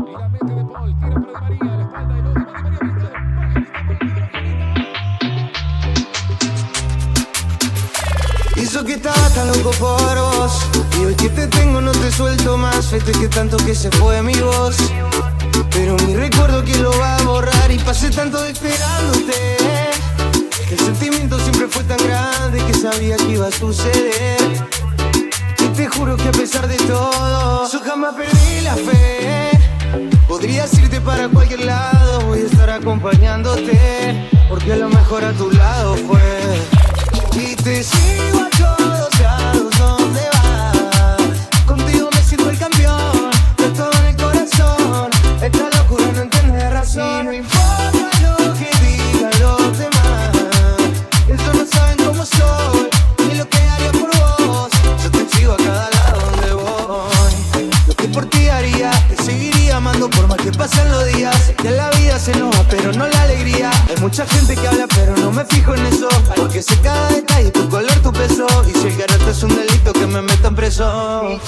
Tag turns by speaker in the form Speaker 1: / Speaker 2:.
Speaker 1: Y la mete de Paul, tira para Di María, a la espalda de Lodi, Di María viste.
Speaker 2: Hizo que estaba tan loco por vos, y hoy que te tengo no te suelto más. Fíjate que tanto que se fue mi voz, pero mi recuerdo que lo va a borrar. Y pasé tanto esperándote, el sentimiento siempre fue tan grande que sabía que iba a suceder. Y te juro que a pesar de todo, yo jamás perdí la fe. Podrías irte para cualquier lado, voy a estar acompañándote, porque a lo mejor a tu lado fue. Y te sigo a todos lados donde vas, contigo me siento el campeón, de todo en el corazón. Esta locura no entiende razón. Y no importa lo que digan los demás, ellos no saben cómo soy, ni lo que haría por vos. Yo te sigo a cada lado donde voy. Lo que por ti haría, te seguiría amando por más que pasen los días. Sé que la vida se nos va, pero no la alegría. Hay mucha gente que habla, pero no me fijo en eso, porque sé cada detalle, tu color, tu peso. Y si el garrote es un delito, que me metan preso.